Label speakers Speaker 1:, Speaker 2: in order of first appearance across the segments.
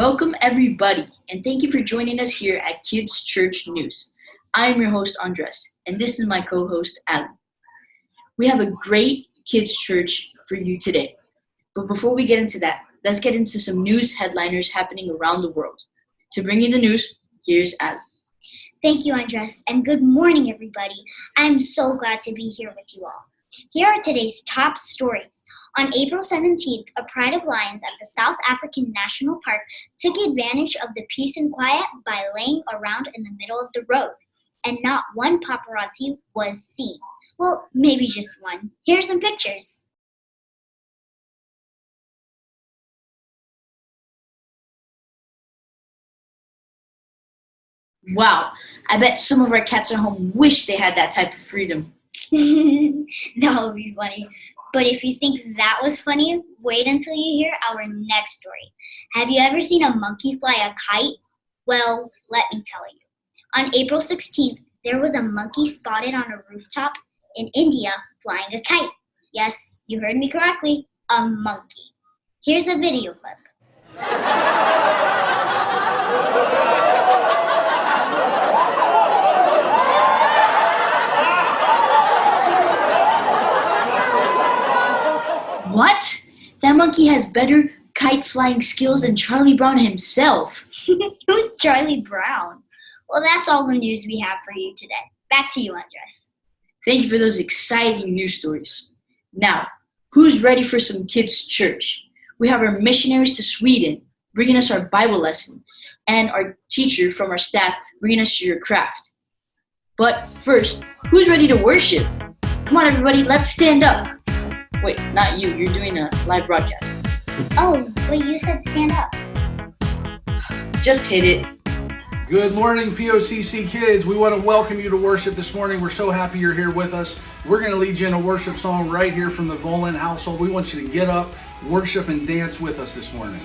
Speaker 1: Welcome, everybody, and thank you for joining us here at Kids Church News. I'm your host, Andres, and this is my co-host, Ali. We have a great Kids Church for you today. But before we get into that, let's get into some news headliners happening around the world. To bring you the news, here's Ali.
Speaker 2: Thank you, Andres, and good morning, everybody. I'm so glad to be here with you all. Here are today's top stories. On April 17th, a pride of lions at the South African National Park took advantage of the peace and quiet by laying around in the middle of the road, and not one paparazzi was seen. Well, maybe just one. Here are some pictures.
Speaker 1: Wow, I bet some of our cats at home wish they had that type of freedom.
Speaker 2: That would be funny. But if you think that was funny, wait until you hear our next story. Have you ever seen a monkey fly a kite? Well, let me tell you. On April 16th, there was a monkey spotted on a rooftop in India flying a kite. Yes, you heard me correctly, a monkey. Here's a video clip.
Speaker 1: What? That monkey has better kite flying skills than Charlie Brown himself.
Speaker 2: Who's Charlie Brown? Well, that's all the news we have for you today. Back to you, Andres.
Speaker 1: Thank you for those exciting news stories. Now, who's ready for some kids' church? We have our missionaries to Sweden bringing us our Bible lesson, and our teacher from our staff bringing us your craft. But first, who's ready to worship? Come on, everybody, let's stand up. Wait, not you. You're doing a live broadcast.
Speaker 2: Oh, but you said stand up.
Speaker 1: Just hit it.
Speaker 3: Good morning, POCC kids. We want to welcome you to worship this morning. We're so happy you're here with us. We're going to lead you in a worship song right here from the Volan household. We want you to get up, worship, and dance with us this morning.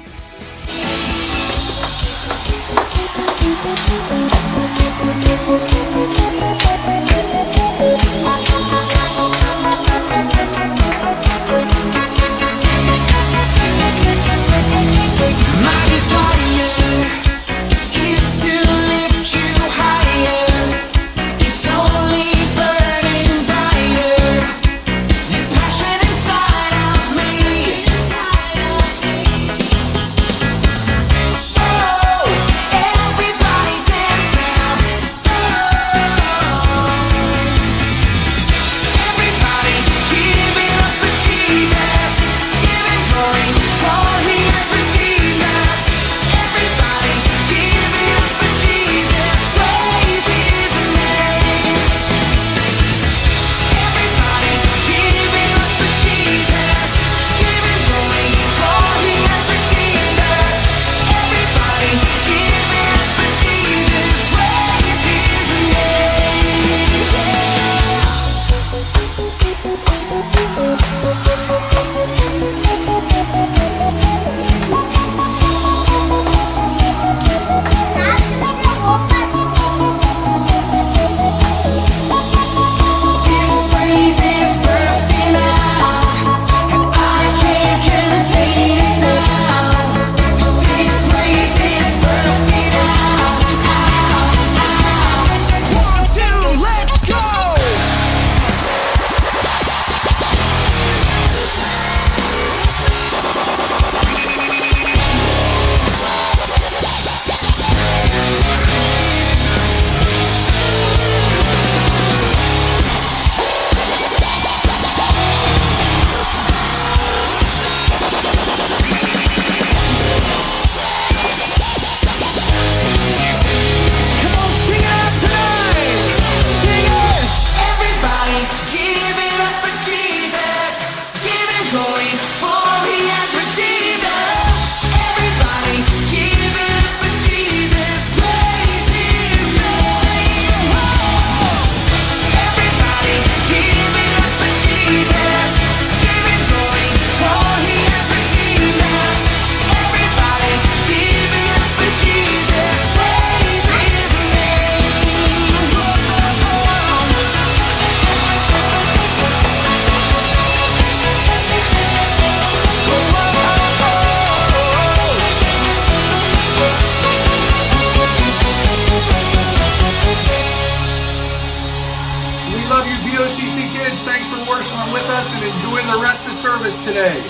Speaker 3: service today.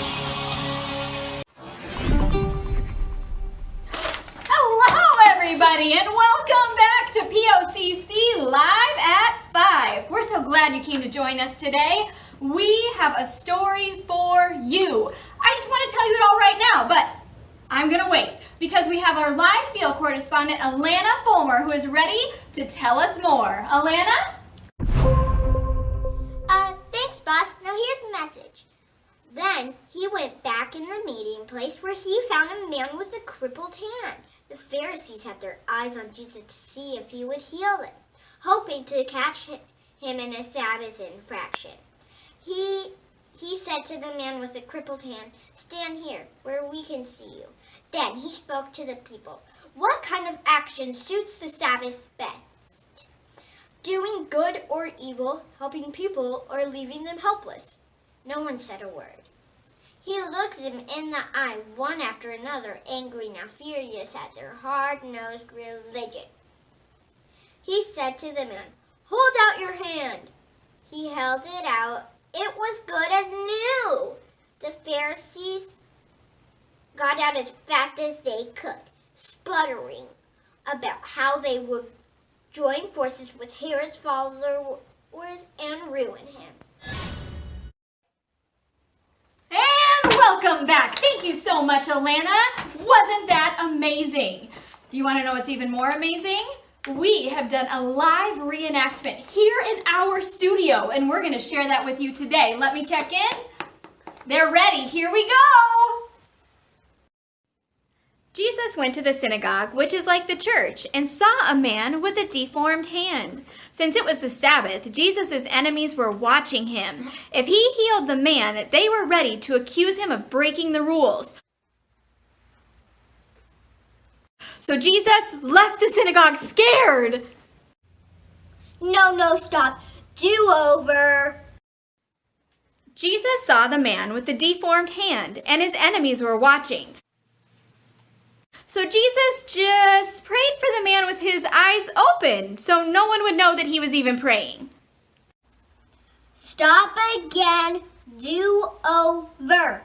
Speaker 4: Hello, everybody, and welcome back to POCC Live at 5. We're so glad you came to join us today. We have a story for you. I just want to tell you it all right now, but I'm going to wait because we have our live field correspondent, Alana Fulmer, who is ready to tell us more. Alana?
Speaker 2: Thanks, boss. Now here's the message. Then he went back in the meeting place where he found a man with a crippled hand. The Pharisees had their eyes on Jesus to see if he would heal them, hoping to catch him in a Sabbath infraction. He said to the man with the crippled hand, "Stand here, where we can see you." Then he spoke to the people. What kind of action suits the Sabbath best? Doing good or evil, helping people, or leaving them helpless? No one said a word. He looked them in the eye, one after another, angry, now furious at their hard-nosed religion. He said to the man, "Hold out your hand." He held it out. It was good as new. The Pharisees got out as fast as they could, sputtering about how they would join forces with Herod's followers and ruin him.
Speaker 4: And welcome back. Thank you so much, Alana. Wasn't that amazing? Do you want to know what's even more amazing? We have done a live reenactment here in our studio, and we're going to share that with you today. Let me check in. They're ready. Here we go. Jesus went to the synagogue, which is like the church, and saw a man with a deformed hand. Since it was the Sabbath, Jesus' enemies were watching him. If he healed the man, they were ready to accuse him of breaking the rules. So Jesus left the synagogue scared.
Speaker 2: No, stop. Do over.
Speaker 4: Jesus saw the man with the deformed hand, and his enemies were watching. So Jesus just prayed for the man with his eyes open, so no one would know that he was even praying.
Speaker 2: Stop again. Do over.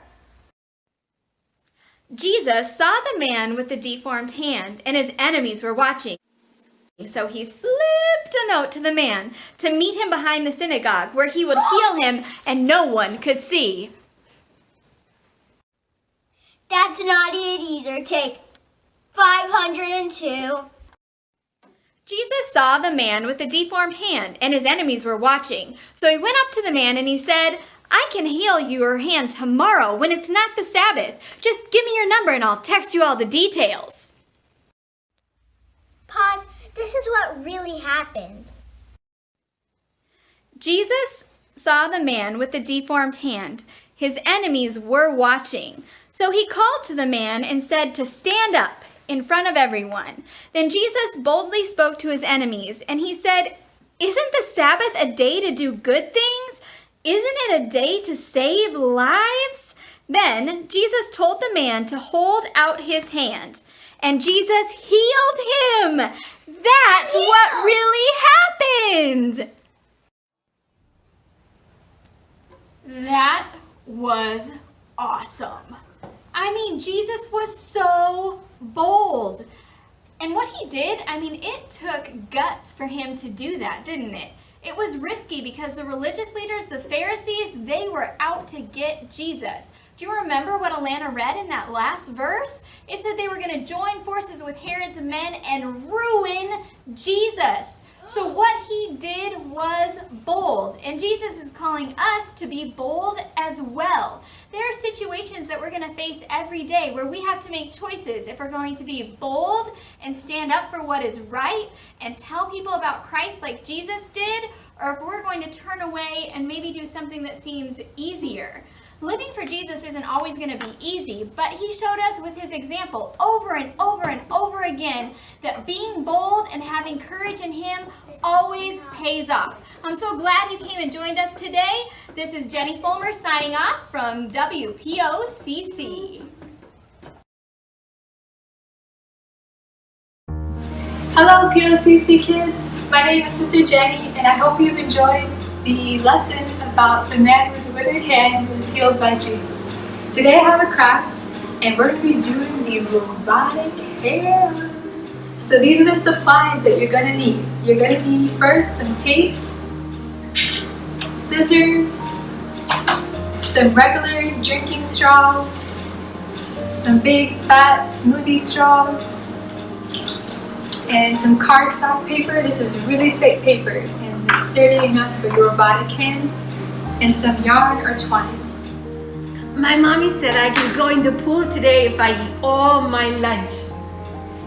Speaker 4: Jesus saw the man with the deformed hand, and his enemies were watching. So he slipped a note to the man to meet him behind the synagogue, where he would heal him and no one could see.
Speaker 2: That's not it either. Take 502.
Speaker 4: Jesus saw the man with the deformed hand, and his enemies were watching. So he went up to the man and he said, "I can heal your hand tomorrow when it's not the Sabbath. Just give me your number and I'll text you all the details."
Speaker 2: Pause. This is what really happened.
Speaker 4: Jesus saw the man with the deformed hand. His enemies were watching. So he called to the man and said to stand up in front of everyone. Then Jesus boldly spoke to his enemies, and he said, "Isn't the Sabbath a day to do good things? Isn't it a day to save lives?" Then Jesus told the man to hold out his hand, and Jesus healed him. That's what really happened. That was awesome. I mean, Jesus was so bold. And what he did, it took guts for him to do that, didn't it? It was risky because the religious leaders, the Pharisees, they were out to get Jesus. Do you remember what Alana read in that last verse? It said they were going to join forces with Herod's men and ruin Jesus. So what he did was bold, and Jesus is calling us to be bold as well. There are situations that we're going to face every day where we have to make choices if we're going to be bold and stand up for what is right and tell people about Christ like Jesus did, or if we're going to turn away and maybe do something that seems easier. Living for Jesus isn't always going to be easy, but he showed us with his example over and over and over again that being bold and having courage in him always pays off. I'm so glad you came and joined us today. This is Jenny Fulmer signing off from WPOCC.
Speaker 5: Hello POCC kids, my name is Sister Jenny and I hope you've enjoyed the lesson about the man with the withered hand who was healed by Jesus. Today I have a craft, and we're going to be doing the robotic hair. So these are the supplies that you're going to need. You're going to need first some tape, scissors, some regular drinking straws, some big fat smoothie straws, and some cardstock paper. This is really thick paper and it's sturdy enough for your robotic hand, and some yarn or twine.
Speaker 6: My mommy said I can go in the pool today if I eat all my lunch.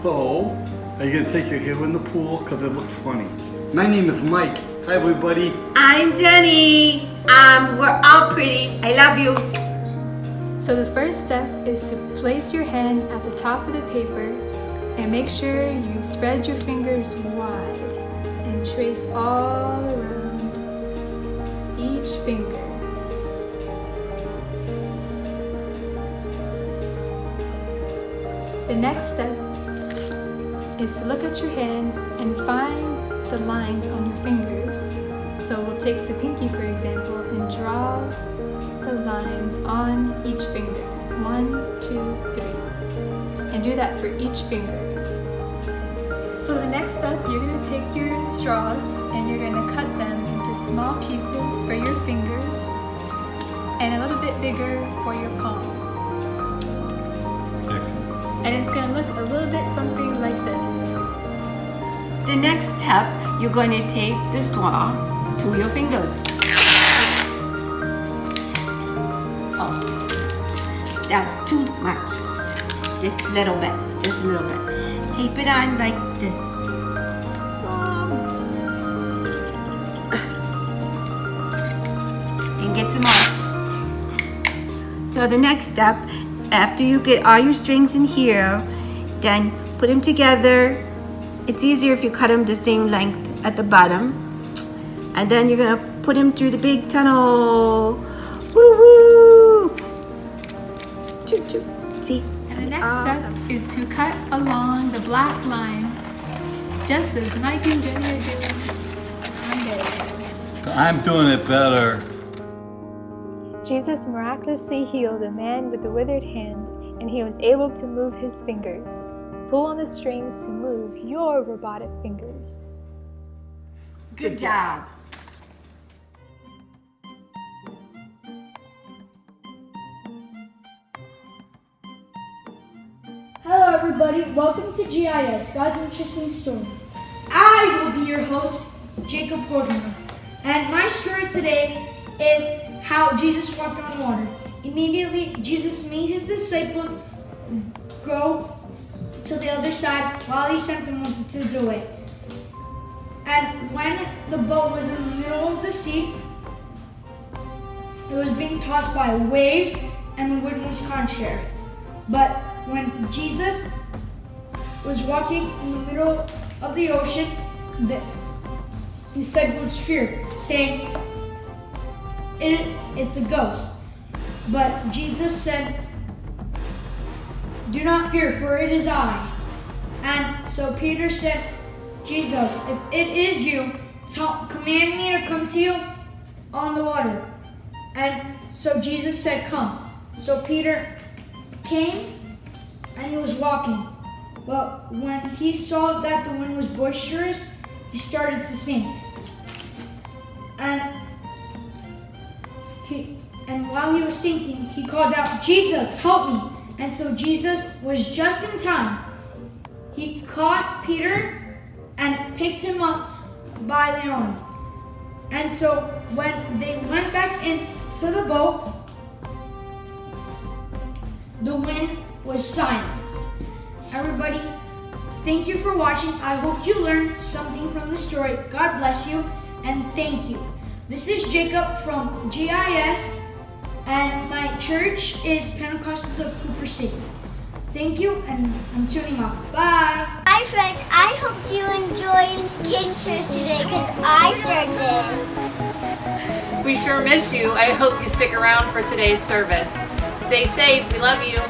Speaker 7: So, are you gonna take your hair in the pool? Cause it looks funny. My name is Mike. Hi everybody.
Speaker 6: I'm Jenny. We're all pretty. I love you.
Speaker 5: So the first step is to place your hand at the top of the paper and make sure you spread your fingers wide and trace all around each finger. The next step is to look at your hand and find the lines on your fingers. So we'll take the pinky for example and draw the lines on each finger. 1, 2, 3. And do that for each finger. So the next step, you're going to take your straws and you're going to cut them into small pieces for your fingers and a little bit bigger for your palm.
Speaker 7: Excellent.
Speaker 5: And it's going to look a little bit something like this.
Speaker 6: The next step, you're going to tape the straw to your fingers. Oh, that's too much. Just a little bit. Just a little bit. Tape it on like this. And get some more. So the next step, after you get all your strings in here, then put them together. It's easier if you cut them the same length at the bottom. And then you're gonna put them through the big tunnel. Woo woo! Choo choo. See?
Speaker 5: And the next step is to cut along the black line, just as Mike and Jenny are doing on theirs.
Speaker 8: I'm doing it better.
Speaker 5: Jesus miraculously healed a man with a withered hand, and he was able to move his fingers. Pull on the strings to move your robotic fingers.
Speaker 6: Good job.
Speaker 9: Hello everybody, welcome to GIS, God's Interesting Story. I will be your host, Jacob Gordimer, and my story today is how Jesus walked on water. Immediately, Jesus made his disciples go to the other side while he sent the multitudes away. And when the boat was in the middle of the sea, it was being tossed by waves and the wind was contrary. But when Jesus was walking in the middle of the ocean, the disciples feared, saying, it's a ghost. But Jesus said, do not fear, for it is I. And so Peter said, Jesus, if it is you, command me to come to you on the water. And so Jesus said, come. So Peter came and he was walking. But when he saw that the wind was boisterous, he started to sink. And while he was sinking, he called out, Jesus, help me. And so Jesus was just in time. He caught Peter and picked him up by the arm. And so when they went back into the boat, the wind was silenced. Everybody, thank you for watching. I hope you learned something from the story. God bless you and thank you. This is Jacob from GIS and my church is Pentecostals of Cooper City. Thank you and I'm tuning off. Bye.
Speaker 2: Hi friends, I hope you enjoyed Kids Church today because I sure did.
Speaker 10: We sure miss you. I hope you stick around for today's service. Stay safe. We love you.